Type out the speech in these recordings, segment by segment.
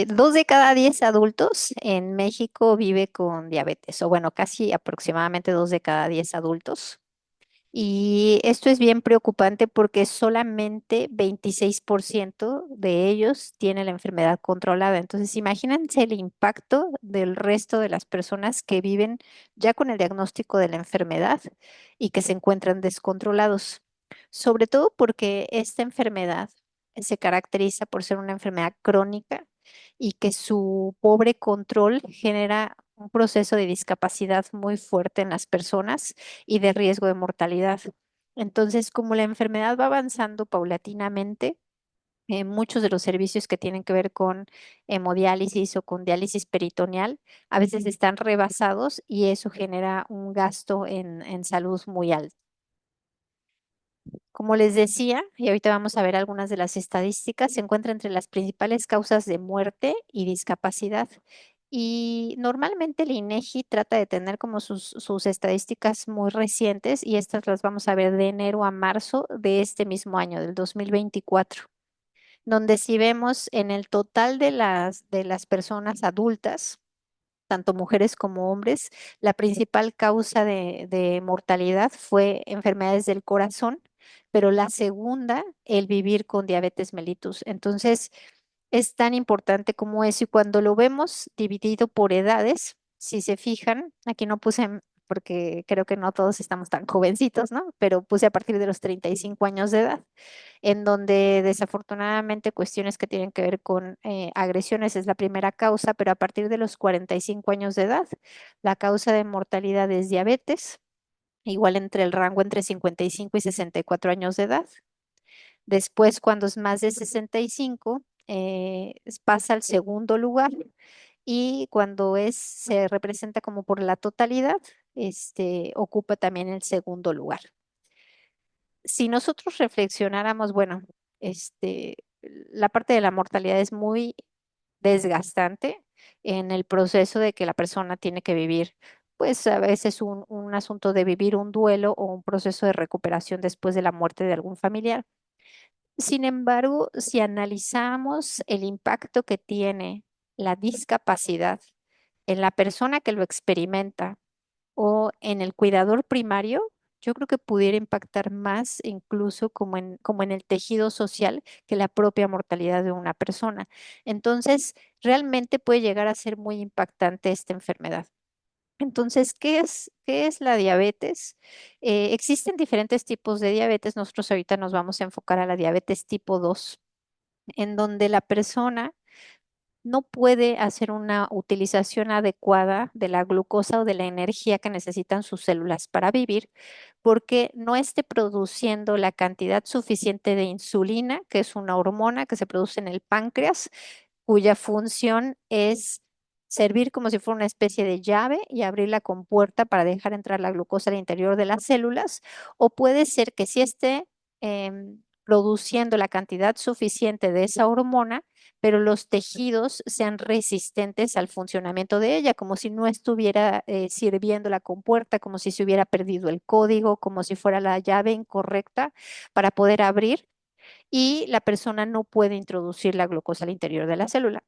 Dos de cada 10 adultos en México vive con diabetes, o bueno, casi aproximadamente 2 de cada 10 adultos. Y esto es bien preocupante porque solamente 26% de ellos tienen la enfermedad controlada. Entonces, imagínense el impacto del resto de las personas que viven ya con el diagnóstico de la enfermedad y que se encuentran descontrolados. Sobre todo porque esta enfermedad se caracteriza por ser una enfermedad crónica y que su pobre control genera un proceso de discapacidad muy fuerte en las personas y de riesgo de mortalidad. Entonces, como la enfermedad va avanzando paulatinamente, muchos de los servicios que tienen que ver con hemodiálisis o con diálisis peritoneal a veces están rebasados y eso genera un gasto en salud muy alto. Como les decía, y ahorita vamos a ver algunas de las estadísticas, se encuentra entre las principales causas de muerte y discapacidad. Y normalmente el INEGI trata de tener como sus estadísticas muy recientes y estas las vamos a ver de enero a marzo de este mismo año, del 2024, donde si vemos en el total de las personas adultas, tanto mujeres como hombres, la principal causa de mortalidad fue enfermedades del corazón, pero la segunda, el vivir con diabetes mellitus. Entonces, es tan importante como eso. Y cuando lo vemos dividido por edades, si se fijan, aquí no puse, porque creo que no todos estamos tan jovencitos, ¿no? Pero puse a partir de los 35 años de edad en donde desafortunadamente cuestiones que tienen que ver con agresiones es la primera causa, pero a partir de los 45 años de edad, la causa de mortalidad es diabetes, igual entre el rango entre 55 y 64 años de edad. Después, cuando es más de 65, pasa al segundo lugar y cuando se representa como por la totalidad, ocupa también el segundo lugar. Si nosotros reflexionáramos, bueno, la parte de la mortalidad es muy desgastante en el proceso de que la persona tiene que vivir, pues a veces un asunto de vivir un duelo o un proceso de recuperación después de la muerte de algún familiar. Sin embargo, si analizamos el impacto que tiene la discapacidad en la persona que lo experimenta, o en el cuidador primario, yo creo que pudiera impactar más incluso como en el tejido social que la propia mortalidad de una persona. Entonces, realmente puede llegar a ser muy impactante esta enfermedad. Entonces, ¿qué es la diabetes? Existen diferentes tipos de diabetes. Nosotros ahorita nos vamos a enfocar a la diabetes tipo 2, en donde la persona no puede hacer una utilización adecuada de la glucosa o de la energía que necesitan sus células para vivir, porque no esté produciendo la cantidad suficiente de insulina, que es una hormona que se produce en el páncreas, cuya función es servir como si fuera una especie de llave y abrir la compuerta para dejar entrar la glucosa al interior de las células, o puede ser que si esté produciendo la cantidad suficiente de esa hormona, pero los tejidos sean resistentes al funcionamiento de ella, como si no estuviera sirviendo la compuerta, como si se hubiera perdido el código, como si fuera la llave incorrecta para poder abrir y la persona no puede introducir la glucosa al interior de la célula.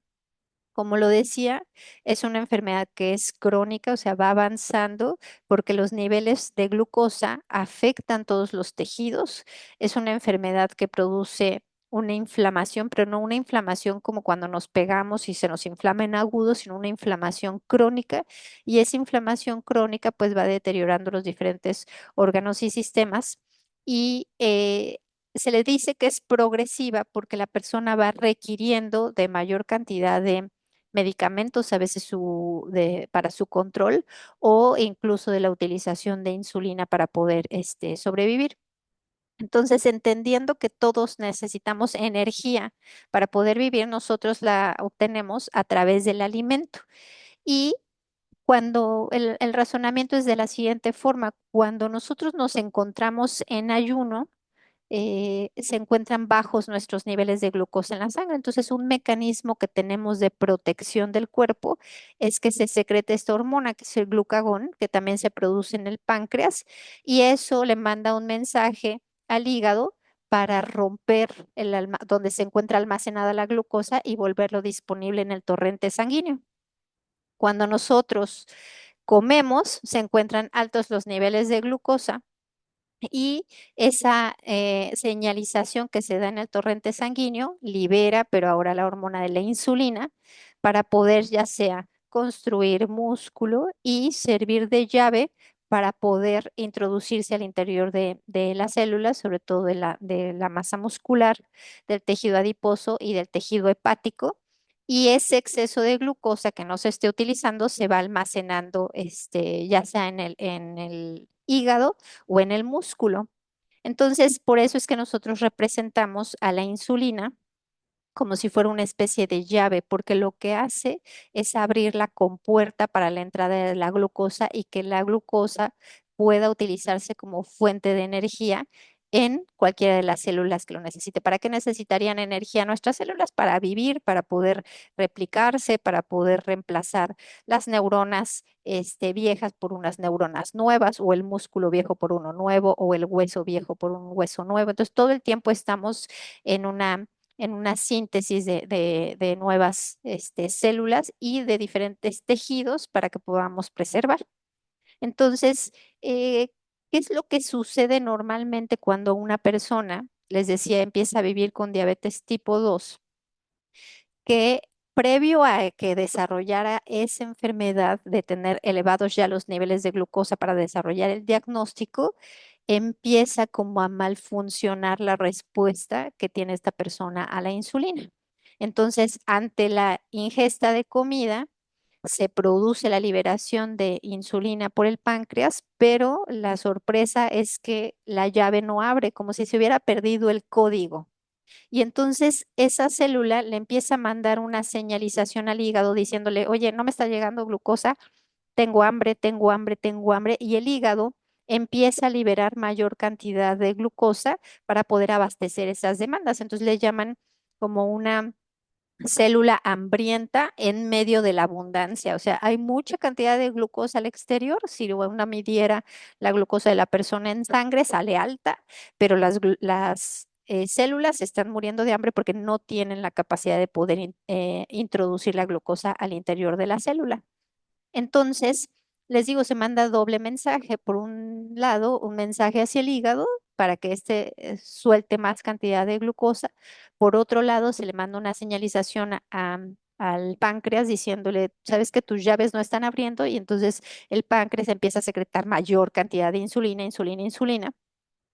Como lo decía, es una enfermedad que es crónica, o sea, va avanzando porque los niveles de glucosa afectan todos los tejidos. Es una enfermedad que produce una inflamación, pero no una inflamación como cuando nos pegamos y se nos inflama en agudo, sino una inflamación crónica. Y esa inflamación crónica pues va deteriorando los diferentes órganos y sistemas. Y se le dice que es progresiva porque la persona va requiriendo de mayor cantidad de medicamentos, a veces para su control o incluso de la utilización de insulina para poder sobrevivir. Entonces, entendiendo que todos necesitamos energía para poder vivir, nosotros la obtenemos a través del alimento. Y cuando el razonamiento es de la siguiente forma, cuando nosotros nos encontramos en ayuno, se encuentran bajos nuestros niveles de glucosa en la sangre. Entonces, un mecanismo que tenemos de protección del cuerpo es que se secreta esta hormona, que es el glucagón, que también se produce en el páncreas, y eso le manda un mensaje al hígado para romper donde se encuentra almacenada la glucosa y volverlo disponible en el torrente sanguíneo. Cuando nosotros comemos, se encuentran altos los niveles de glucosa y esa señalización que se da en el torrente sanguíneo libera, pero ahora la hormona de la insulina, para poder ya sea construir músculo y servir de llave para poder introducirse al interior de las células, sobre todo de la masa muscular, del tejido adiposo y del tejido hepático. Y ese exceso de glucosa que no se esté utilizando se va almacenando, ya sea en el hígado o en el músculo. Entonces, por eso es que nosotros representamos a la insulina como si fuera una especie de llave, porque lo que hace es abrir la compuerta para la entrada de la glucosa y que la glucosa pueda utilizarse como fuente de energía en cualquiera de las células que lo necesite. ¿Para qué necesitarían energía nuestras células? Para vivir, para poder replicarse, para poder reemplazar las neuronas viejas por unas neuronas nuevas, o el músculo viejo por uno nuevo, o el hueso viejo por un hueso nuevo. Entonces, todo el tiempo estamos en una síntesis de nuevas células y de diferentes tejidos para que podamos preservar. Entonces, eh, ¿qué es lo que sucede normalmente cuando una persona, les decía, empieza a vivir con diabetes tipo 2? Que previo a que desarrollara esa enfermedad de tener elevados ya los niveles de glucosa para desarrollar el diagnóstico, empieza como a mal funcionar la respuesta que tiene esta persona a la insulina. Entonces, ante la ingesta de comida, se produce la liberación de insulina por el páncreas, pero la sorpresa es que la llave no abre, como si se hubiera perdido el código. Y entonces esa célula le empieza a mandar una señalización al hígado diciéndole, oye, no me está llegando glucosa, tengo hambre, tengo hambre, tengo hambre. Y el hígado empieza a liberar mayor cantidad de glucosa para poder abastecer esas demandas. Entonces le llaman como una célula hambrienta en medio de la abundancia. O sea, hay mucha cantidad de glucosa al exterior. Si uno midiera la glucosa de la persona en sangre, sale alta, pero las células están muriendo de hambre porque no tienen la capacidad de poder introducir la glucosa al interior de la célula. Entonces, les digo, se manda doble mensaje. Por un lado, un mensaje hacia el hígado para que éste suelte más cantidad de glucosa. Por otro lado, se le manda una señalización al páncreas diciéndole, sabes que tus llaves no están abriendo, y entonces el páncreas empieza a secretar mayor cantidad de insulina, insulina, insulina.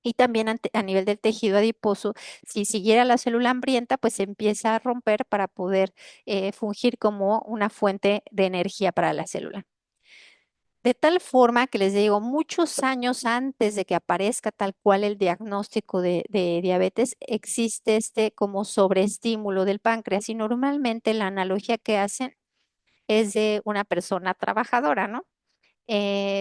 Y también a nivel del tejido adiposo, si siguiera la célula hambrienta, pues se empieza a romper para poder fungir como una fuente de energía para la célula. De tal forma que les digo, muchos años antes de que aparezca tal cual el diagnóstico de diabetes, existe como sobreestímulo del páncreas, y normalmente la analogía que hacen es de una persona trabajadora, ¿no?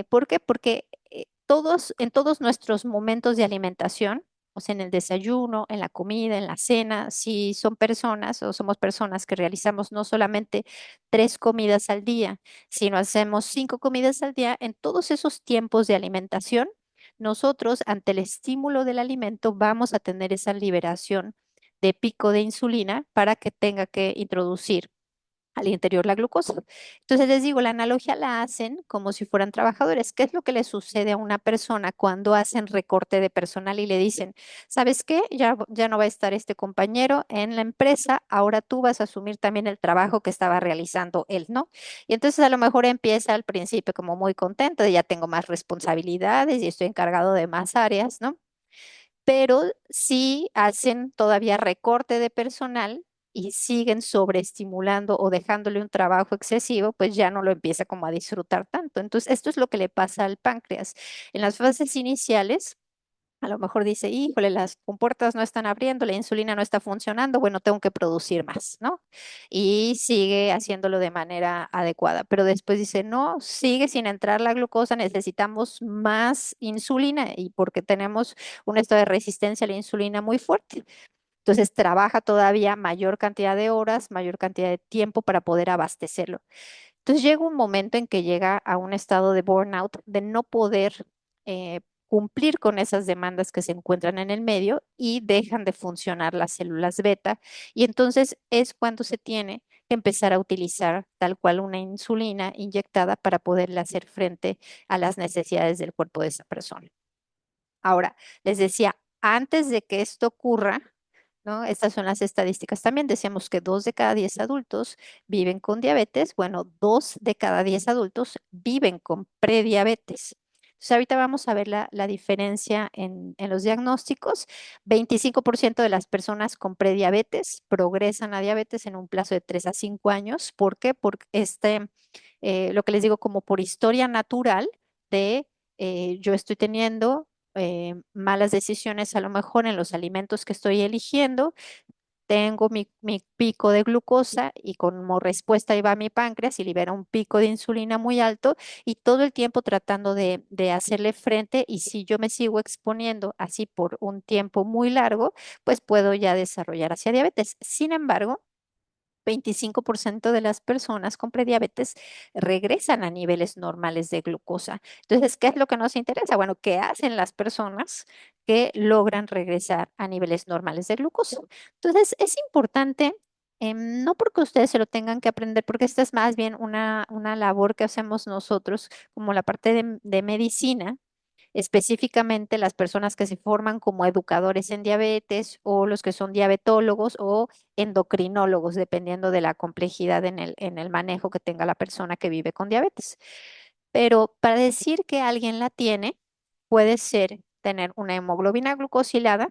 ¿Por qué? Porque en todos nuestros momentos de alimentación, o sea, en el desayuno, en la comida, en la cena, si son personas o somos personas que realizamos no solamente 3 comidas al día, sino hacemos 5 comidas al día, en todos esos tiempos de alimentación, nosotros ante el estímulo del alimento vamos a tener esa liberación de pico de insulina para que tenga que introducir al interior la glucosa. Entonces les digo, la analogía la hacen como si fueran trabajadores. ¿Qué es lo que le sucede a una persona cuando hacen recorte de personal y le dicen, ¿sabes qué? Ya no va a estar este compañero en la empresa, ahora tú vas a asumir también el trabajo que estaba realizando él, ¿no? Y entonces a lo mejor empieza al principio como muy contento de ya tengo más responsabilidades y estoy encargado de más áreas, ¿no? Pero si hacen todavía recorte de personal y siguen sobreestimulando o dejándole un trabajo excesivo, pues ya no lo empieza como a disfrutar tanto. Entonces, esto es lo que le pasa al páncreas. En las fases iniciales, a lo mejor dice, híjole, las compuertas no están abriendo, la insulina no está funcionando, bueno, tengo que producir más, ¿no? Y sigue haciéndolo de manera adecuada. Pero después dice, no, sigue sin entrar la glucosa, necesitamos más insulina, y porque tenemos un estado de resistencia a la insulina muy fuerte. Entonces trabaja todavía mayor cantidad de horas, mayor cantidad de tiempo para poder abastecerlo. Entonces llega un momento en que llega a un estado de burnout, de no poder cumplir con esas demandas que se encuentran en el medio y dejan de funcionar las células beta. Y entonces es cuando se tiene que empezar a utilizar tal cual una insulina inyectada para poderle hacer frente a las necesidades del cuerpo de esa persona. Ahora, les decía, antes de que esto ocurra, ¿no? Estas son las estadísticas. También decíamos que 2 de cada 10 adultos viven con diabetes. Bueno, 2 de cada 10 adultos viven con prediabetes. Entonces, ahorita vamos a ver la diferencia en los diagnósticos. 25% de las personas con prediabetes progresan a diabetes en un plazo de 3 a 5 años. ¿Por qué? Porque lo que les digo, como por historia natural de yo estoy teniendo malas decisiones a lo mejor en los alimentos que estoy eligiendo, tengo mi pico de glucosa y como respuesta ahí va mi páncreas y libera un pico de insulina muy alto y todo el tiempo tratando de hacerle frente y si yo me sigo exponiendo así por un tiempo muy largo, pues puedo ya desarrollar hacia diabetes. Sin embargo, 25% de las personas con prediabetes regresan a niveles normales de glucosa. Entonces, ¿qué es lo que nos interesa? Bueno, ¿qué hacen las personas que logran regresar a niveles normales de glucosa? Entonces, es importante, no porque ustedes se lo tengan que aprender, porque esta es más bien una labor que hacemos nosotros como la parte de medicina, específicamente las personas que se forman como educadores en diabetes o los que son diabetólogos o endocrinólogos, dependiendo de la complejidad en el manejo que tenga la persona que vive con diabetes. Pero para decir que alguien la tiene, puede ser tener una hemoglobina glucosilada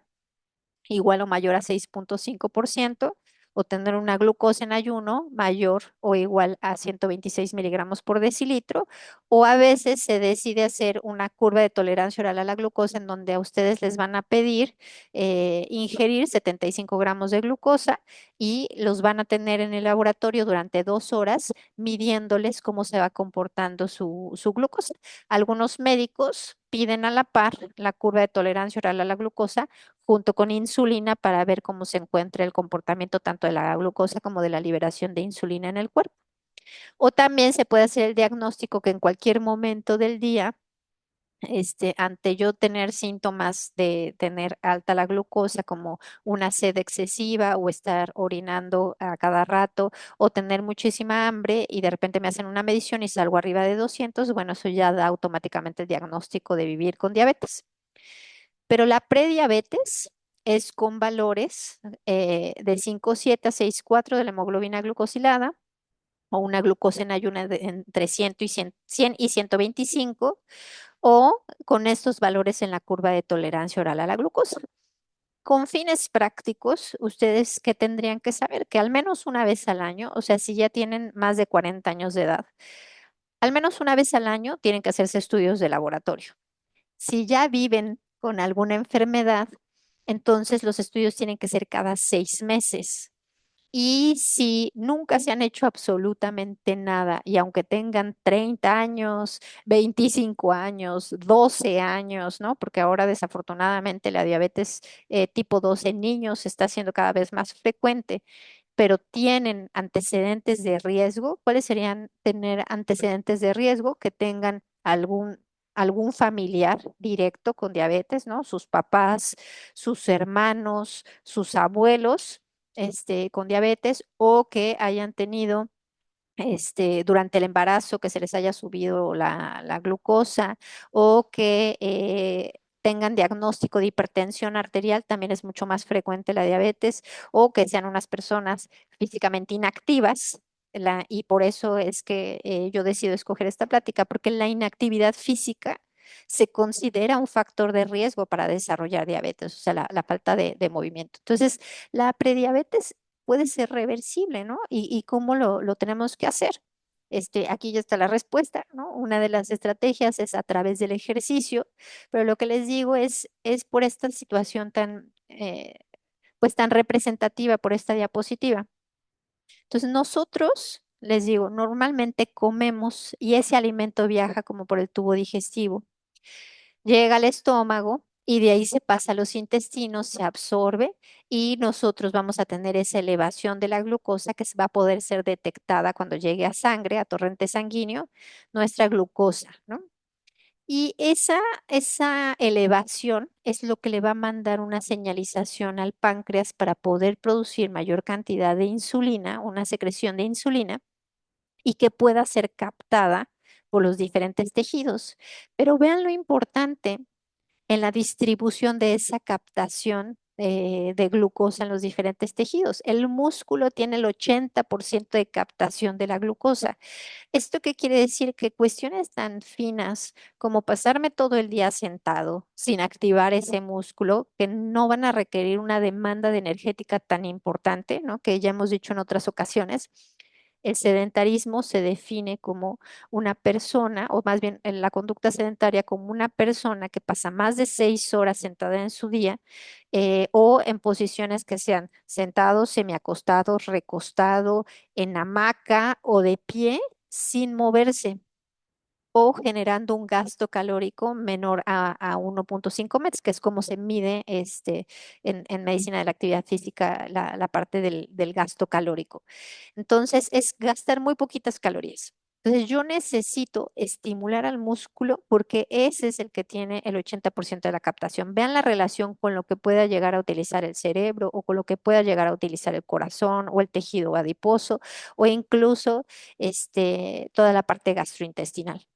igual o mayor a 6,5% o tener una glucosa en ayuno mayor o igual a 126 miligramos por decilitro, o a veces se decide hacer una curva de tolerancia oral a la glucosa en donde a ustedes les van a pedir ingerir 75 gramos de glucosa y los van a tener en el laboratorio durante 2 horas midiéndoles cómo se va comportando su glucosa. Algunos médicos piden a la par la curva de tolerancia oral a la glucosa junto con insulina para ver cómo se encuentra el comportamiento tanto de la glucosa como de la liberación de insulina en el cuerpo. O también se puede hacer el diagnóstico que en cualquier momento del día, ante yo tener síntomas de tener alta la glucosa, como una sed excesiva o estar orinando a cada rato o tener muchísima hambre y de repente me hacen una medición y salgo arriba de 200, bueno, eso ya da automáticamente el diagnóstico de vivir con diabetes. Pero la prediabetes es con valores de 5,7 a 6,4 de la hemoglobina glucosilada o una glucosa en ayunas de entre 100 y 100 y 125 o con estos valores en la curva de tolerancia oral a la glucosa. Con fines prácticos, ustedes que tendrían que saber que al menos una vez al año, o sea, si ya tienen más de 40 años de edad, al menos una vez al año tienen que hacerse estudios de laboratorio. Si ya viven con alguna enfermedad, entonces los estudios tienen que ser cada 6 meses. Y si nunca se han hecho absolutamente nada, y aunque tengan 30 años, 25 años, 12 años, ¿no? Porque ahora desafortunadamente la diabetes tipo 2 en niños está siendo cada vez más frecuente, pero tienen antecedentes de riesgo. ¿Cuáles serían tener antecedentes de riesgo? Que tengan algún familiar directo con diabetes, ¿no? Sus papás, sus hermanos, sus abuelos, con diabetes o que hayan tenido durante el embarazo que se les haya subido la glucosa o que tengan diagnóstico de hipertensión arterial, también es mucho más frecuente la diabetes, o que sean unas personas físicamente inactivas. Y por eso es que yo decido escoger esta plática, porque la inactividad física se considera un factor de riesgo para desarrollar diabetes, o sea, la falta de movimiento. Entonces, la prediabetes puede ser reversible, ¿no? ¿Y cómo lo tenemos que hacer? Aquí ya está la respuesta, ¿no? Una de las estrategias es a través del ejercicio, pero lo que les digo es por esta situación pues tan representativa, por esta diapositiva. Entonces, nosotros, les digo, normalmente comemos y ese alimento viaja como por el tubo digestivo, llega al estómago y de ahí se pasa a los intestinos, se absorbe y nosotros vamos a tener esa elevación de la glucosa que va a poder ser detectada cuando llegue a sangre, a torrente sanguíneo, nuestra glucosa, ¿no? Y esa elevación es lo que le va a mandar una señalización al páncreas para poder producir mayor cantidad de insulina, una secreción de insulina, y que pueda ser captada por los diferentes tejidos. Pero vean lo importante en la distribución de esa captación de glucosa en los diferentes tejidos. El músculo tiene el 80% de captación de la glucosa. ¿Esto qué quiere decir? Que cuestiones tan finas como pasarme todo el día sentado sin activar ese músculo, que no van a requerir una demanda de energética tan importante, ¿no? Que ya hemos dicho en otras ocasiones. El sedentarismo se define como una persona, o más bien en la conducta sedentaria, como una persona que pasa más de 6 horas sentada en su día o en posiciones que sean sentado, semiacostado, recostado, en hamaca o de pie sin moverse o generando un gasto calórico menor a 1,5 metros, que es como se mide en medicina de la actividad física la parte del gasto calórico. Entonces, es gastar muy poquitas calorías. Entonces, yo necesito estimular al músculo porque ese es el que tiene el 80% de la captación. Vean la relación con lo que pueda llegar a utilizar el cerebro o con lo que pueda llegar a utilizar el corazón o el tejido adiposo o incluso toda la parte gastrointestinal.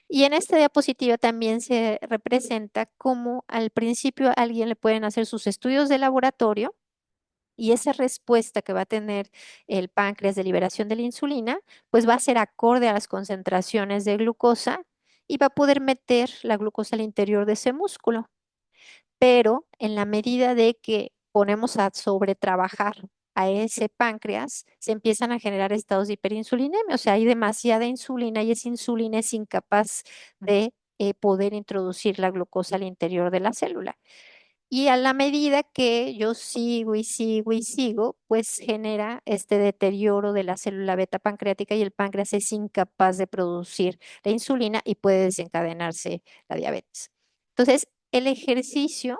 Y en esta diapositiva también se representa cómo al principio a alguien le pueden hacer sus estudios de laboratorio y esa respuesta que va a tener el páncreas de liberación de la insulina, pues va a ser acorde a las concentraciones de glucosa y va a poder meter la glucosa al interior de ese músculo, pero en la medida de que ponemos a sobretrabajar a ese páncreas, se empiezan a generar estados de hiperinsulinemia, o sea, hay demasiada insulina y esa insulina es incapaz de poder introducir la glucosa al interior de la célula. Y a la medida que yo sigo y sigo y sigo, pues genera este deterioro de la célula beta pancreática y el páncreas es incapaz de producir la insulina y puede desencadenarse la diabetes. Entonces, el ejercicio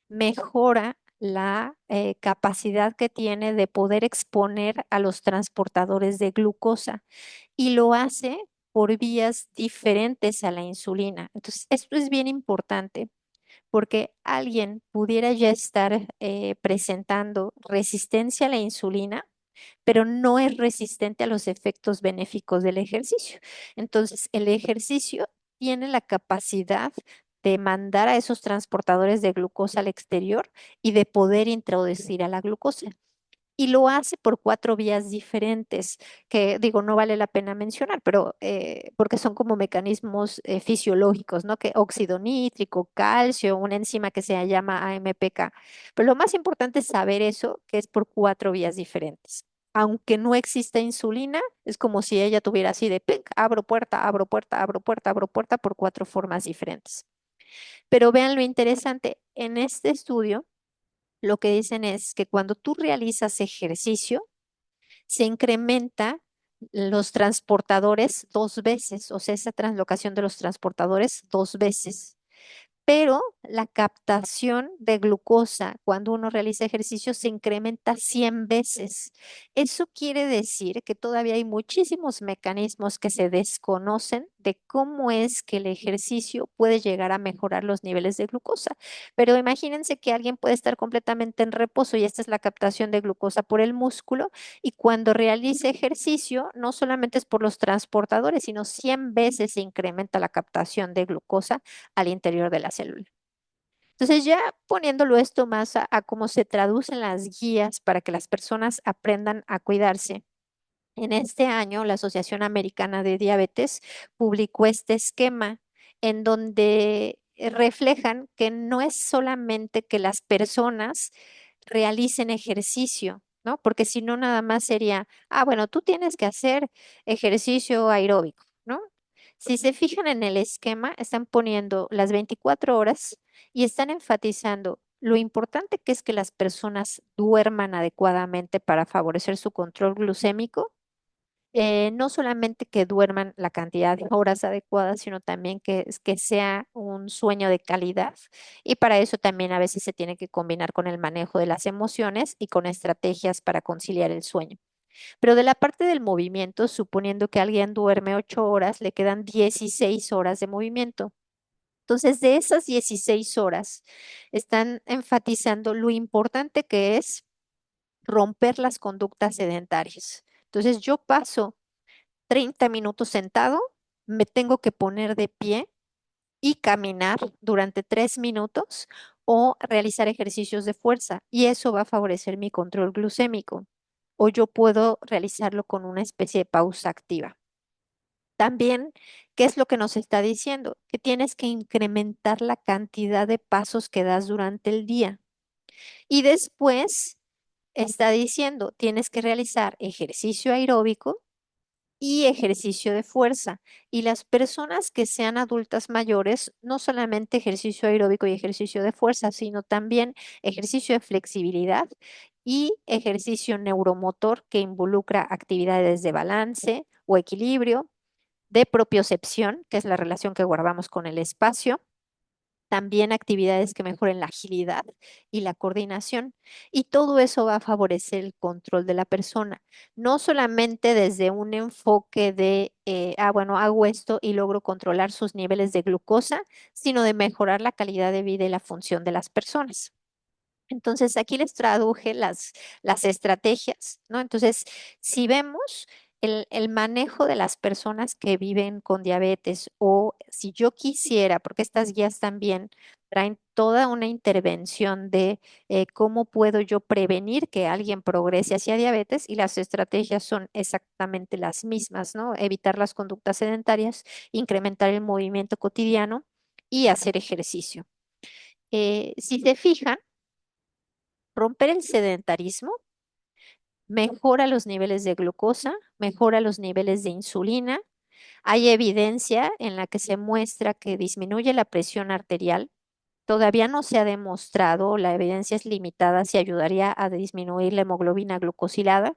mejora la capacidad que tiene de poder exponer a los transportadores de glucosa y lo hace por vías diferentes a la insulina. Entonces, esto es bien importante porque alguien pudiera ya estar presentando resistencia a la insulina, pero no es resistente a los efectos benéficos del ejercicio. Entonces, el ejercicio tiene la capacidad de mandar a esos transportadores de glucosa al exterior y de poder introducir a la glucosa y lo hace por 4 vías diferentes, que digo, no vale la pena mencionar, pero porque son como mecanismos fisiológicos, ¿no? Que óxido nítrico, calcio, una enzima que se llama AMPK. Pero lo más importante es saber eso, que es por 4 vías diferentes. Aunque no exista insulina, es como si ella tuviera así de ¡pic! Abro puerta, abro puerta, abro puerta, abro puerta por 4 formas diferentes. Pero vean lo interesante, en este estudio lo que dicen es que cuando tú realizas ejercicio, se incrementa los transportadores 2 veces, o sea, esa translocación de los transportadores 2 veces, pero la captación de glucosa cuando uno realiza ejercicio se incrementa 100 veces. Eso quiere decir que todavía hay muchísimos mecanismos que se desconocen de cómo es que el ejercicio puede llegar a mejorar los niveles de glucosa. Pero imagínense que alguien puede estar completamente en reposo y esta es la captación de glucosa por el músculo y cuando realice ejercicio no solamente es por los transportadores, sino 100 veces se incrementa la captación de glucosa al interior de la célula. Entonces, ya poniéndolo esto más a cómo se traducen las guías para que las personas aprendan a cuidarse. En este año, la Asociación Americana de Diabetes publicó este esquema en donde reflejan que no es solamente que las personas realicen ejercicio, ¿no? Porque si no, nada más sería, bueno, tú tienes que hacer ejercicio aeróbico, ¿no? Si se fijan en el esquema, están poniendo las 24 horas y están enfatizando lo importante que es que las personas duerman adecuadamente para favorecer su control glucémico, no solamente que duerman la cantidad de horas adecuadas, sino también que sea un sueño de calidad. Y para eso también a veces se tiene que combinar con el manejo de las emociones y con estrategias para conciliar el sueño. Pero de la parte del movimiento, suponiendo que alguien duerme 8 horas, le quedan 16 horas de movimiento. Entonces, de esas 16 horas, están enfatizando lo importante que es romper las conductas sedentarias. Entonces, yo paso 30 minutos sentado, me tengo que poner de pie y caminar durante 3 minutos o realizar ejercicios de fuerza y eso va a favorecer mi control glucémico. O yo puedo realizarlo con una especie de pausa activa. También, ¿qué es lo que nos está diciendo? Que tienes que incrementar la cantidad de pasos que das durante el día. Y después está diciendo, tienes que realizar ejercicio aeróbico y ejercicio de fuerza. Y las personas que sean adultas mayores, no solamente ejercicio aeróbico y ejercicio de fuerza, sino también ejercicio de flexibilidad y ejercicio neuromotor que involucra actividades de balance o equilibrio, de propiocepción, que es la relación que guardamos con el espacio, también actividades que mejoren la agilidad y la coordinación. Y todo eso va a favorecer el control de la persona, no solamente desde un enfoque de, bueno, hago esto y logro controlar sus niveles de glucosa, sino de mejorar la calidad de vida y la función de las personas. Entonces, aquí les traduje las estrategias, ¿no? Entonces, si vemos el manejo de las personas que viven con diabetes o si yo quisiera, porque estas guías también traen toda una intervención de cómo puedo yo prevenir que alguien progrese hacia diabetes y las estrategias son exactamente las mismas, ¿no? Evitar las conductas sedentarias, incrementar el movimiento cotidiano y hacer ejercicio. Si se fijan, romper el sedentarismo mejora los niveles de glucosa, mejora los niveles de insulina. Hay evidencia en la que se muestra que disminuye la presión arterial. Todavía no se ha demostrado, la evidencia es limitada si ayudaría a disminuir la hemoglobina glucosilada,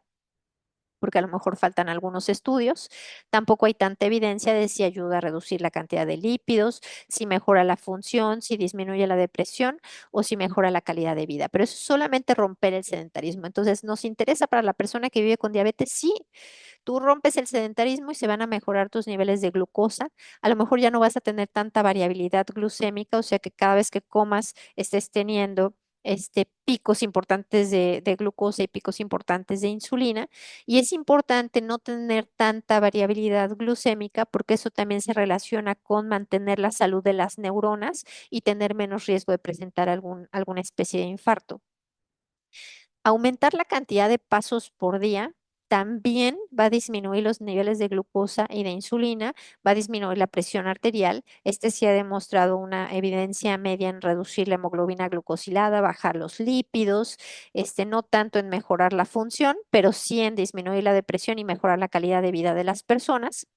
porque a lo mejor faltan algunos estudios. Tampoco hay tanta evidencia de si ayuda a reducir la cantidad de lípidos, si mejora la función, si disminuye la depresión o si mejora la calidad de vida. Pero eso es solamente romper el sedentarismo. Entonces, ¿nos interesa para la persona que vive con diabetes? Sí, tú rompes el sedentarismo y se van a mejorar tus niveles de glucosa. A lo mejor ya no vas a tener tanta variabilidad glucémica, o sea que cada vez que comas estés teniendo picos importantes de glucosa y picos importantes de insulina. Y es importante no tener tanta variabilidad glucémica porque eso también se relaciona con mantener la salud de las neuronas y tener menos riesgo de presentar alguna especie de infarto. Aumentar la cantidad de pasos por día también va a disminuir los niveles de glucosa y de insulina, va a disminuir la presión arterial. Este sí ha demostrado una evidencia media en reducir la hemoglobina glucosilada, bajar los lípidos, no tanto en mejorar la función, pero sí en disminuir la depresión y mejorar la calidad de vida de las personas.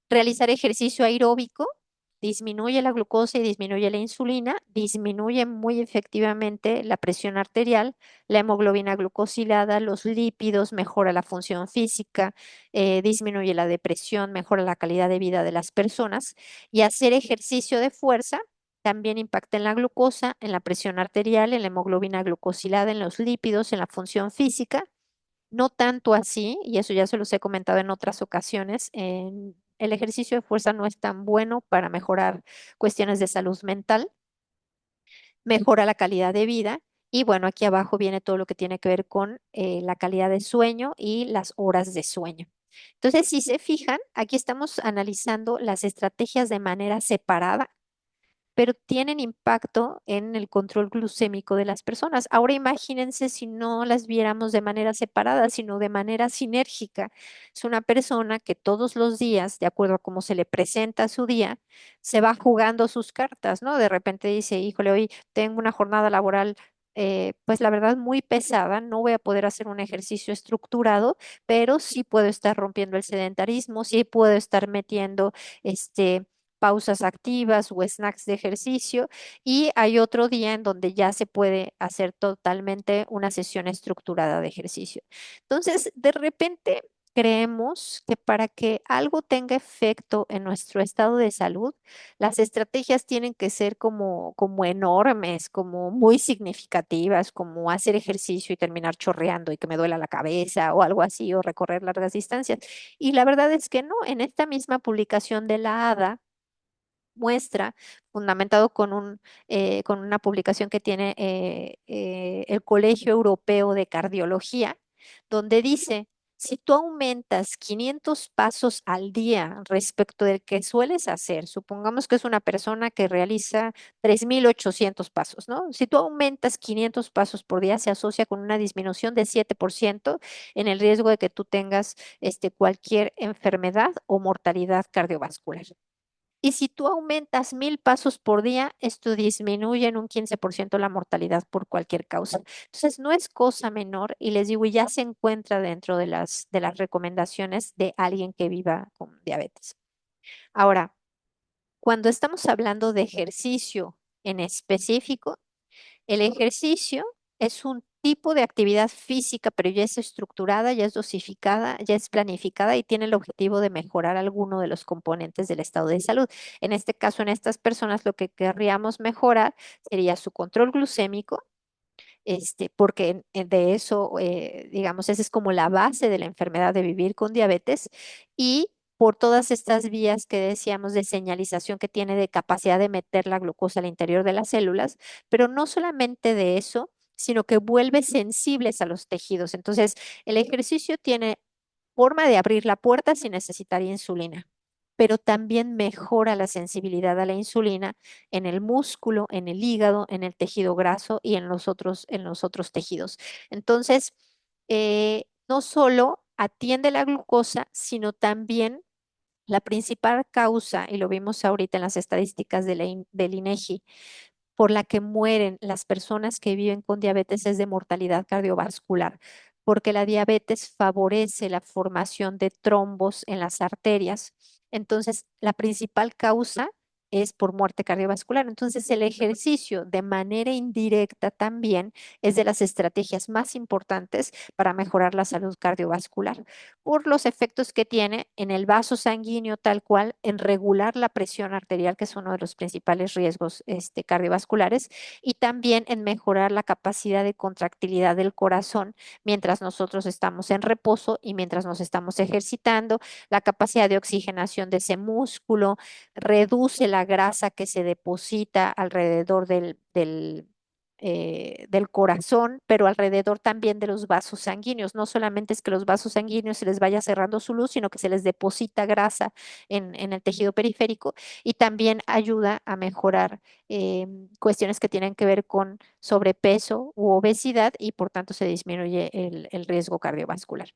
Realizar ejercicio aeróbico disminuye la glucosa y disminuye la insulina, disminuye muy efectivamente la presión arterial, la hemoglobina glucosilada, los lípidos, mejora la función física, disminuye la depresión, mejora la calidad de vida de las personas. Y hacer ejercicio de fuerza también impacta en la glucosa, en la presión arterial, en la hemoglobina glucosilada, en los lípidos, en la función física. No tanto así, y eso ya se los he comentado en otras ocasiones, el ejercicio de fuerza no es tan bueno para mejorar cuestiones de salud mental, mejora la calidad de vida y bueno, aquí abajo viene todo lo que tiene que ver con la calidad de sueño y las horas de sueño. Entonces, si se fijan, aquí estamos analizando las estrategias de manera separada pero tienen impacto en el control glucémico de las personas. Ahora imagínense si no las viéramos de manera separada, sino de manera sinérgica. Es una persona que todos los días, de acuerdo a cómo se le presenta su día, se va jugando sus cartas, ¿no? De repente dice, híjole, hoy tengo una jornada laboral. Pues la verdad muy pesada, no voy a poder hacer un ejercicio estructurado, pero sí puedo estar rompiendo el sedentarismo, sí puedo estar metiendo pausas activas o snacks de ejercicio y hay otro día en donde ya se puede hacer totalmente una sesión estructurada de ejercicio. Entonces, de repente creemos que para que algo tenga efecto en nuestro estado de salud, las estrategias tienen que ser como enormes, como muy significativas, como hacer ejercicio y terminar chorreando y que me duela la cabeza o algo así, o recorrer largas distancias. Y la verdad es que no, en esta misma publicación de la ADA muestra, fundamentado con una publicación que tiene el Colegio Europeo de Cardiología, donde dice, si tú aumentas 500 pasos al día respecto del que sueles hacer, supongamos que es una persona que realiza 3.800 pasos, ¿no? Si tú aumentas 500 pasos por día, se asocia con una disminución de 7% en el riesgo de que tú tengas cualquier enfermedad o mortalidad cardiovascular. Y si tú aumentas 1.000 pasos por día, esto disminuye en un 15% la mortalidad por cualquier causa. Entonces, no es cosa menor y les digo, ya se encuentra dentro de las recomendaciones de alguien que viva con diabetes. Ahora, cuando estamos hablando de ejercicio en específico, el ejercicio es un tipo de actividad física, pero ya es estructurada, ya es dosificada, ya es planificada y tiene el objetivo de mejorar alguno de los componentes del estado de salud. En este caso, en estas personas, lo que querríamos mejorar sería su control glucémico, porque de eso, digamos, esa es como la base de la enfermedad de vivir con diabetes y por todas estas vías que decíamos de señalización que tiene de capacidad de meter la glucosa al interior de las células, pero no solamente de eso, sino que vuelve sensibles a los tejidos. Entonces, el ejercicio tiene forma de abrir la puerta sin necesitar insulina, pero también mejora la sensibilidad a la insulina en el músculo, en el hígado, en el tejido graso y en los otros tejidos. Entonces, no solo atiende la glucosa, sino también la principal causa, y lo vimos ahorita en las estadísticas del INEGI, por la que mueren las personas que viven con diabetes es de mortalidad cardiovascular, porque la diabetes favorece la formación de trombos en las arterias. Entonces, la principal causa es por muerte cardiovascular. Entonces, el ejercicio de manera indirecta también es de las estrategias más importantes para mejorar la salud cardiovascular por los efectos que tiene en el vaso sanguíneo tal cual, en regular la presión arterial, que es uno de los principales riesgos cardiovasculares, y también en mejorar la capacidad de contractilidad del corazón mientras nosotros estamos en reposo y mientras nos estamos ejercitando, la capacidad de oxigenación de ese músculo, reduce la grasa que se deposita alrededor del corazón, pero alrededor también de los vasos sanguíneos. No solamente es que los vasos sanguíneos se les vaya cerrando su luz, sino que se les deposita grasa en el tejido periférico y también ayuda a mejorar cuestiones que tienen que ver con sobrepeso u obesidad y por tanto se disminuye el riesgo cardiovascular.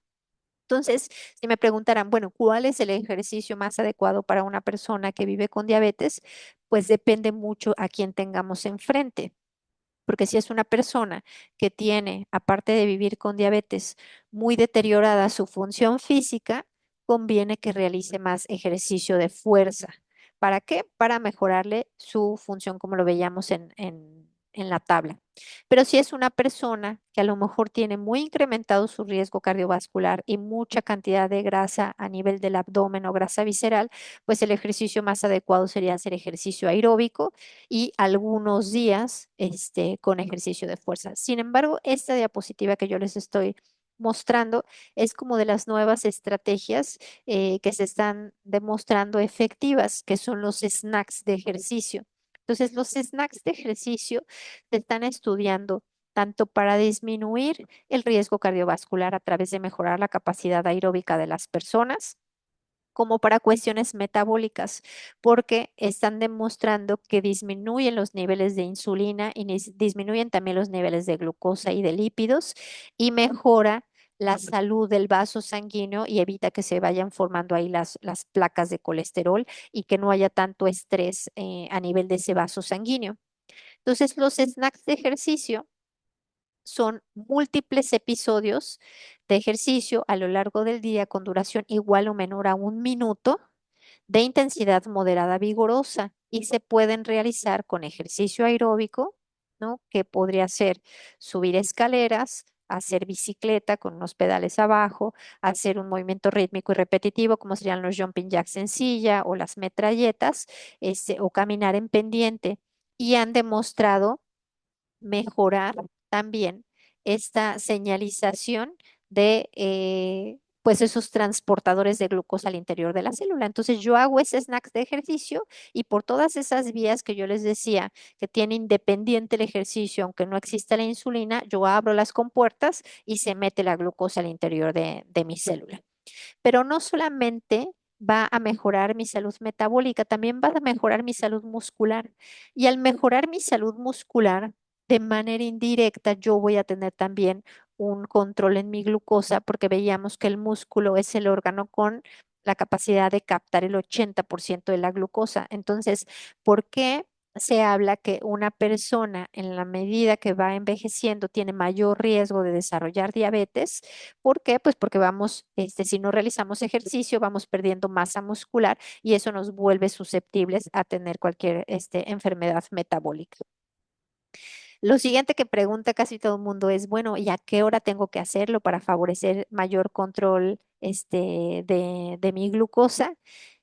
Entonces, si me preguntaran, bueno, ¿cuál es el ejercicio más adecuado para una persona que vive con diabetes? Pues depende mucho a quién tengamos enfrente. Porque si es una persona que tiene, aparte de vivir con diabetes, muy deteriorada su función física, conviene que realice más ejercicio de fuerza. ¿Para qué? Para mejorarle su función, como lo veíamos en la tabla. Pero si es una persona que a lo mejor tiene muy incrementado su riesgo cardiovascular y mucha cantidad de grasa a nivel del abdomen o grasa visceral, pues el ejercicio más adecuado sería hacer ejercicio aeróbico y algunos días con ejercicio de fuerza. Sin embargo, esta diapositiva que yo les estoy mostrando es como de las nuevas estrategias que se están demostrando efectivas, que son los snacks de ejercicio. Entonces, los snacks de ejercicio se están estudiando tanto para disminuir el riesgo cardiovascular a través de mejorar la capacidad aeróbica de las personas, como para cuestiones metabólicas, porque están demostrando que disminuyen los niveles de insulina y disminuyen también los niveles de glucosa y de lípidos y mejora la salud del vaso sanguíneo y evita que se vayan formando ahí las placas de colesterol y que no haya tanto estrés a nivel de ese vaso sanguíneo. Entonces, los snacks de ejercicio son múltiples episodios de ejercicio a lo largo del día con duración igual o menor a 1 minuto de intensidad moderada vigorosa y se pueden realizar con ejercicio aeróbico, ¿no? Que podría ser subir escaleras, hacer bicicleta con unos pedales abajo, hacer un movimiento rítmico y repetitivo, como serían los jumping jacks en silla o las metralletas, o caminar en pendiente. Y han demostrado mejorar también esta señalización de pues esos transportadores de glucosa al interior de la célula. Entonces yo hago ese snack de ejercicio y por todas esas vías que yo les decía que tiene independiente el ejercicio, aunque no exista la insulina, yo abro las compuertas y se mete la glucosa al interior de mi célula. Pero no solamente va a mejorar mi salud metabólica, también va a mejorar mi salud muscular. Y al mejorar mi salud muscular, de manera indirecta, yo voy a tener también un control en mi glucosa, porque veíamos que el músculo es el órgano con la capacidad de captar el 80% de la glucosa. Entonces, ¿por qué se habla que una persona en la medida que va envejeciendo tiene mayor riesgo de desarrollar diabetes? ¿Por qué? Pues porque vamos, si no realizamos ejercicio, vamos perdiendo masa muscular y eso nos vuelve susceptibles a tener cualquier, enfermedad metabólica. Lo siguiente que pregunta casi todo el mundo es, bueno, ¿y a qué hora tengo que hacerlo para favorecer mayor control, de mi glucosa?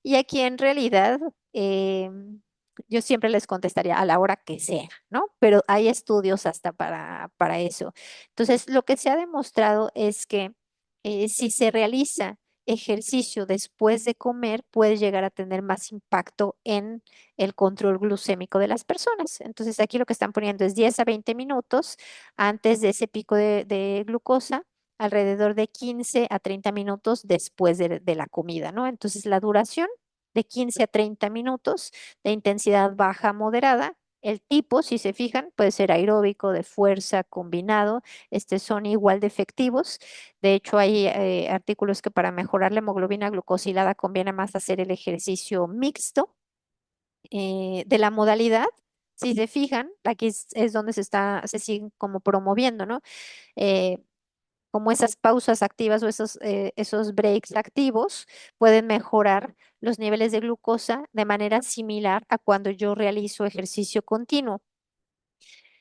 Y aquí en realidad, yo siempre les contestaría a la hora que sea, ¿no? Pero hay estudios hasta para eso. Entonces, lo que se ha demostrado es que si se realiza ejercicio después de comer, puede llegar a tener más impacto en el control glucémico de las personas. Entonces aquí lo que están poniendo es 10 a 20 minutos antes de ese pico de glucosa, alrededor de 15 a 30 minutos después de la comida, ¿no? Entonces la duración de 15 a 30 minutos de intensidad baja a moderada. El tipo, si se fijan, puede ser aeróbico, de fuerza, combinado. Son igual de efectivos. De hecho, hay artículos que para mejorar la hemoglobina glucosilada conviene más hacer el ejercicio mixto de la modalidad. Si se fijan, aquí es donde se siguen como promoviendo, ¿no? Eh, como esas pausas activas o esos breaks activos pueden mejorar los niveles de glucosa de manera similar a cuando yo realizo ejercicio continuo.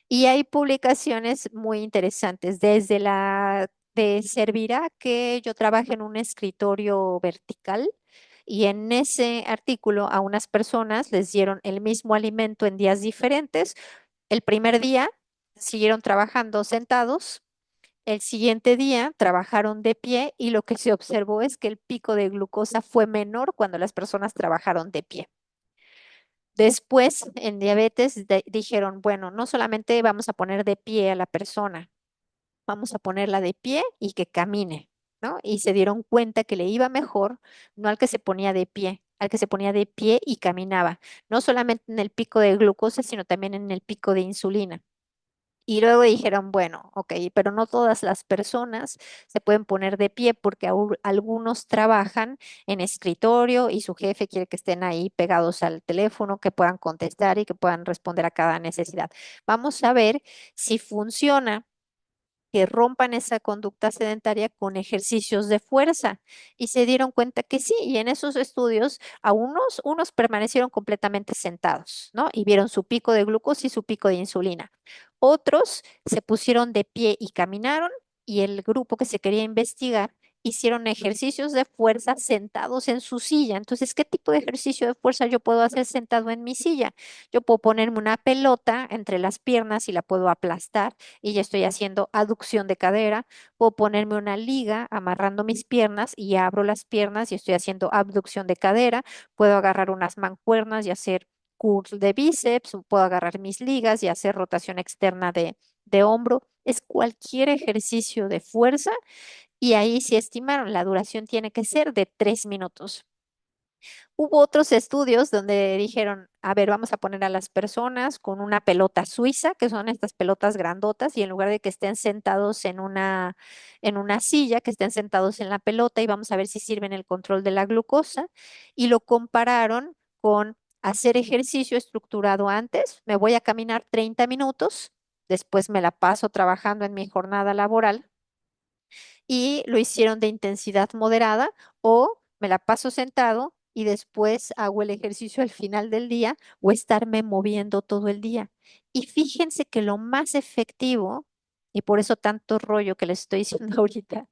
Y hay publicaciones muy interesantes, desde la de servirá que yo trabaje en un escritorio vertical y en ese artículo a unas personas les dieron el mismo alimento en días diferentes. El primer día siguieron trabajando sentados, el siguiente día trabajaron de pie y lo que se observó es que el pico de glucosa fue menor cuando las personas trabajaron de pie. Después, en diabetes, dijeron, bueno, no solamente vamos a poner de pie a la persona, vamos a ponerla de pie y que camine, ¿no? Y se dieron cuenta que le iba mejor, no al que se ponía de pie, al que se ponía de pie y caminaba, no solamente en el pico de glucosa, sino también en el pico de insulina. Y luego dijeron, bueno, ok, pero no todas las personas se pueden poner de pie porque algunos trabajan en escritorio y su jefe quiere que estén ahí pegados al teléfono, que puedan contestar y que puedan responder a cada necesidad. Vamos a ver si funciona que rompan esa conducta sedentaria con ejercicios de fuerza. Y se dieron cuenta que sí, y en esos estudios a unos permanecieron completamente sentados, ¿no? Y vieron su pico de glucosa y su pico de insulina. Otros se pusieron de pie y caminaron, y el grupo que se quería investigar hicieron ejercicios de fuerza sentados en su silla. Entonces, ¿qué tipo de ejercicio de fuerza yo puedo hacer sentado en mi silla? Yo puedo ponerme una pelota entre las piernas y la puedo aplastar y ya estoy haciendo aducción de cadera. Puedo ponerme una liga amarrando mis piernas y abro las piernas y estoy haciendo abducción de cadera. Puedo agarrar unas mancuernas y hacer curls de bíceps. Puedo agarrar mis ligas y hacer rotación externa de hombro. Es cualquier ejercicio de fuerza y ahí sí estimaron, la duración tiene que ser de 3 minutos. Hubo otros estudios donde dijeron, a ver, vamos a poner a las personas con una pelota suiza, que son estas pelotas grandotas, y en lugar de que estén sentados en una silla, que estén sentados en la pelota y vamos a ver si sirven el control de la glucosa. Y lo compararon con hacer ejercicio estructurado antes. Me voy a caminar 30 minutos, después me la paso trabajando en mi jornada laboral y lo hicieron de intensidad moderada o me la paso sentado y después hago el ejercicio al final del día o estarme moviendo todo el día. Y fíjense que lo más efectivo y por eso tanto rollo que les estoy diciendo ahorita,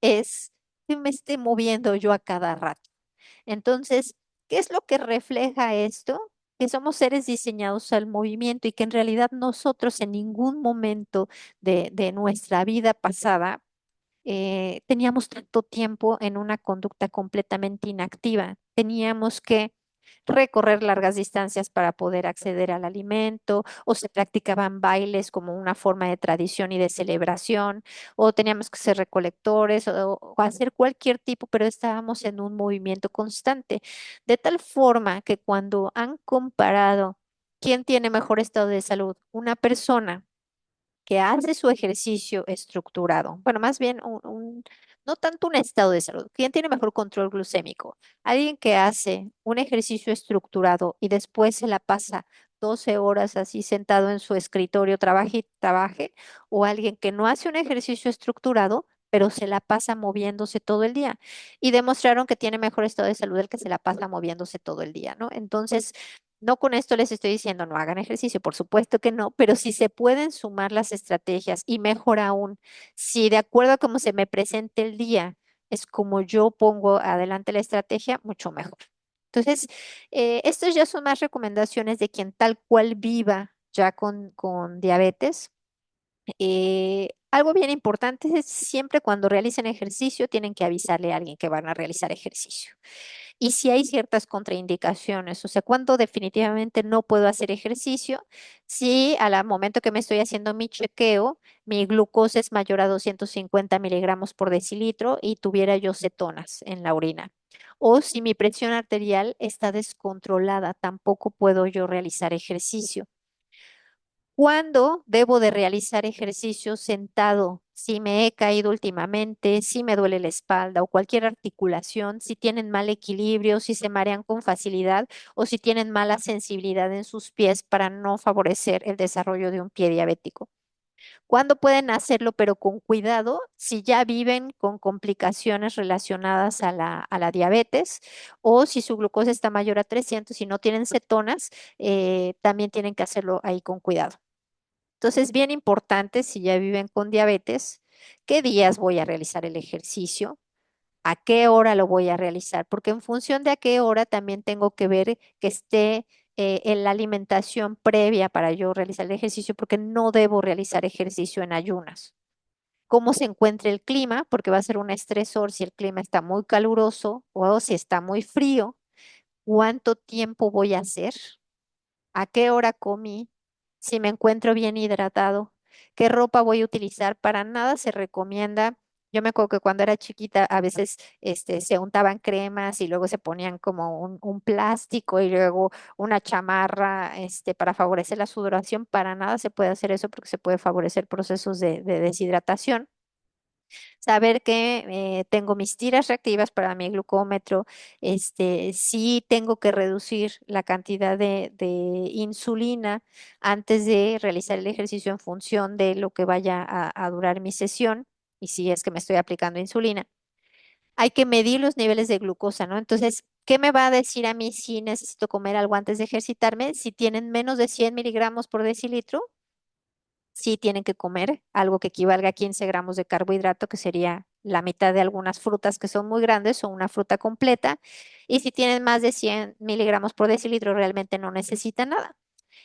es que me esté moviendo yo a cada rato. Entonces, ¿qué es lo que refleja esto? Que somos seres diseñados al movimiento y que en realidad nosotros en ningún momento de nuestra vida pasada teníamos tanto tiempo en una conducta completamente inactiva. Teníamos que recorrer largas distancias para poder acceder al alimento, o se practicaban bailes como una forma de tradición y de celebración, o teníamos que ser recolectores o hacer cualquier tipo, pero estábamos en un movimiento constante, de tal forma que cuando han comparado quién tiene mejor estado de salud, una persona que hace su ejercicio estructurado, bueno, más bien no tanto un estado de salud, ¿quién tiene mejor control glucémico? Alguien que hace un ejercicio estructurado y después se la pasa 12 horas así sentado en su escritorio, trabaje y trabaje, o alguien que no hace un ejercicio estructurado, pero se la pasa moviéndose todo el día. Y demostraron que tiene mejor estado de salud el que se la pasa moviéndose todo el día, ¿no? Entonces, no con esto les estoy diciendo no hagan ejercicio, por supuesto que no, pero si se pueden sumar las estrategias y mejor aún, si de acuerdo a cómo se me presente el día, es como yo pongo adelante la estrategia, mucho mejor. Entonces, estos ya son más recomendaciones de quien tal cual viva ya con diabetes. Algo bien importante es siempre cuando realicen ejercicio, tienen que avisarle a alguien que van a realizar ejercicio. Y si hay ciertas contraindicaciones, o sea, cuando definitivamente no puedo hacer ejercicio, si al momento que me estoy haciendo mi chequeo, mi glucosa es mayor a 250 miligramos por decilitro y tuviera yo cetonas en la orina. O si mi presión arterial está descontrolada, tampoco puedo yo realizar ejercicio. ¿Cuándo debo de realizar ejercicio sentado? Si me he caído últimamente, si me duele la espalda o cualquier articulación, si tienen mal equilibrio, si se marean con facilidad o si tienen mala sensibilidad en sus pies para no favorecer el desarrollo de un pie diabético. ¿Cuándo pueden hacerlo, pero con cuidado? Si ya viven con complicaciones relacionadas a la diabetes o si su glucosa está mayor a 300 y no tienen cetonas, también tienen que hacerlo ahí con cuidado. Entonces, bien importante si ya viven con diabetes, qué días voy a realizar el ejercicio, a qué hora lo voy a realizar, porque en función de a qué hora también tengo que ver que esté en la alimentación previa para yo realizar el ejercicio, porque no debo realizar ejercicio en ayunas. Cómo se encuentre el clima, porque va a ser un estresor si el clima está muy caluroso o si está muy frío, cuánto tiempo voy a hacer, a qué hora comí, si me encuentro bien hidratado, qué ropa voy a utilizar. Para nada se recomienda. Yo me acuerdo que cuando era chiquita a veces se untaban cremas y luego se ponían como un plástico y luego una chamarra para favorecer la sudoración. Para nada se puede hacer eso porque se puede favorecer procesos de deshidratación. Saber que tengo mis tiras reactivas para mi glucómetro, sí tengo que reducir la cantidad de insulina antes de realizar el ejercicio en función de lo que vaya a durar mi sesión y si es que me estoy aplicando insulina. Hay que medir los niveles de glucosa, ¿no? Entonces, ¿qué me va a decir a mí si necesito comer algo antes de ejercitarme? Si tienen menos de 100 miligramos por decilitro, sí tienen que comer algo que equivalga a 15 gramos de carbohidrato, que sería la mitad de algunas frutas que son muy grandes o una fruta completa. Y si tienen más de 100 miligramos por decilitro, realmente no necesitan nada.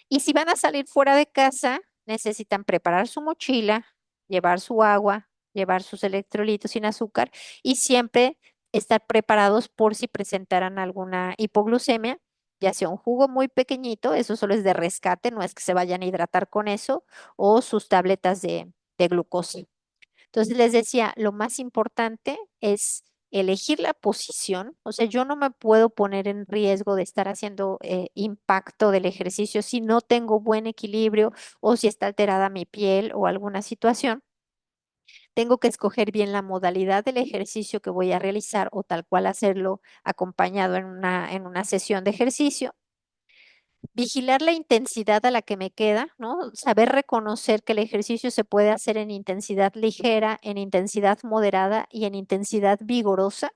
Y si van a salir fuera de casa, necesitan preparar su mochila, llevar su agua, llevar sus electrolitos sin azúcar y siempre estar preparados por si presentaran alguna hipoglucemia, ya sea un jugo muy pequeñito, eso solo es de rescate, no es que se vayan a hidratar con eso, o sus tabletas de glucosa. Entonces les decía, lo más importante es elegir la posición, o sea, yo no me puedo poner en riesgo de estar haciendo impacto del ejercicio si no tengo buen equilibrio o si está alterada mi piel o alguna situación. Tengo que escoger bien la modalidad del ejercicio que voy a realizar o tal cual hacerlo acompañado en una sesión de ejercicio. Vigilar la intensidad a la que me queda, ¿no? Saber reconocer que el ejercicio se puede hacer en intensidad ligera, en intensidad moderada y en intensidad vigorosa.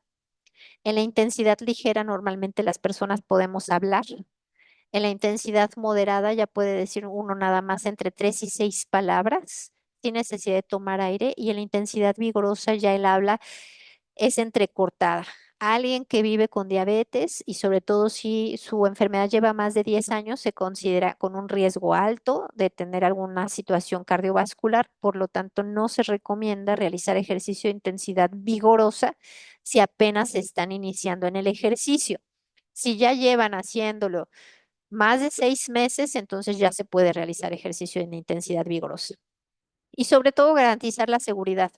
En la intensidad ligera normalmente las personas podemos hablar. En la intensidad moderada ya puede decir uno nada más entre 3 y 6 palabras sin necesidad de tomar aire y en la intensidad vigorosa ya el habla es entrecortada. Alguien que vive con diabetes y sobre todo si su enfermedad lleva más de 10 años, se considera con un riesgo alto de tener alguna situación cardiovascular. Por lo tanto, no se recomienda realizar ejercicio de intensidad vigorosa si apenas se están iniciando en el ejercicio. Si ya llevan haciéndolo más de 6 meses, entonces ya se puede realizar ejercicio en intensidad vigorosa. Y sobre todo garantizar la seguridad.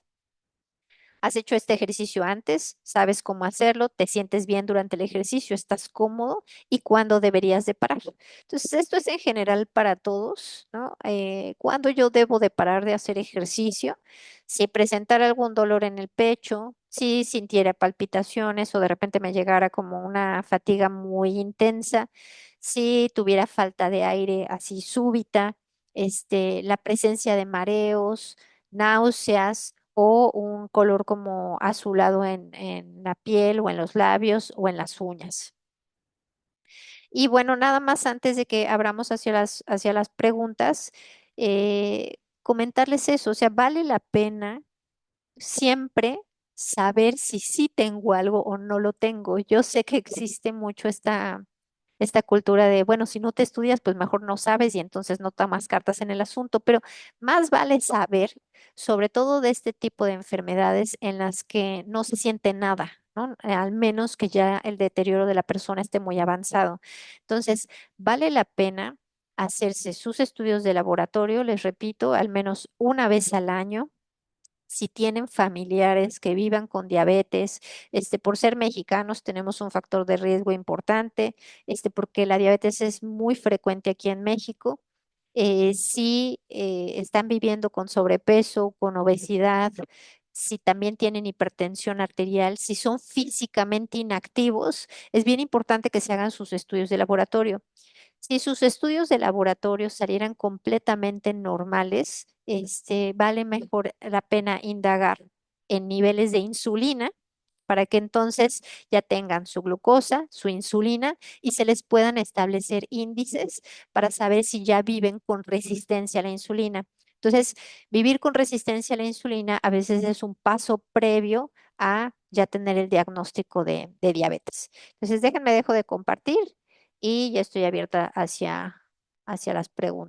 ¿Has hecho este ejercicio antes? ¿Sabes cómo hacerlo? ¿Te sientes bien durante el ejercicio? ¿Estás cómodo? ¿Y cuándo deberías de parar? Entonces, esto es en general para todos, ¿no? ¿Cuándo yo debo de parar de hacer ejercicio? Si presentara algún dolor en el pecho, si sintiera palpitaciones o de repente me llegara como una fatiga muy intensa, si tuviera falta de aire así súbita, la presencia de mareos, náuseas o un color como azulado en la piel o en los labios o en las uñas. Y bueno, nada más antes de que abramos hacia las preguntas, comentarles eso, o sea, vale la pena siempre saber si sí tengo algo o no lo tengo. Yo sé que existe mucho esta cultura de, bueno, si no te estudias, pues mejor no sabes y entonces no tomas cartas en el asunto, pero más vale saber, sobre todo de este tipo de enfermedades en las que no se siente nada, ¿no? Al menos que ya el deterioro de la persona esté muy avanzado. Entonces, vale la pena hacerse sus estudios de laboratorio, les repito, al menos una vez al año si tienen familiares que vivan con diabetes, por ser mexicanos tenemos un factor de riesgo importante, porque la diabetes es muy frecuente aquí en México. Si están viviendo con sobrepeso, con obesidad, si también tienen hipertensión arterial, si son físicamente inactivos, es bien importante que se hagan sus estudios de laboratorio. Si sus estudios de laboratorio salieran completamente normales, vale mejor la pena indagar en niveles de insulina para que entonces ya tengan su glucosa, su insulina y se les puedan establecer índices para saber si ya viven con resistencia a la insulina. Entonces, vivir con resistencia a la insulina a veces es un paso previo a ya tener el diagnóstico de diabetes. Entonces, dejo de compartir y ya estoy abierta hacia las preguntas.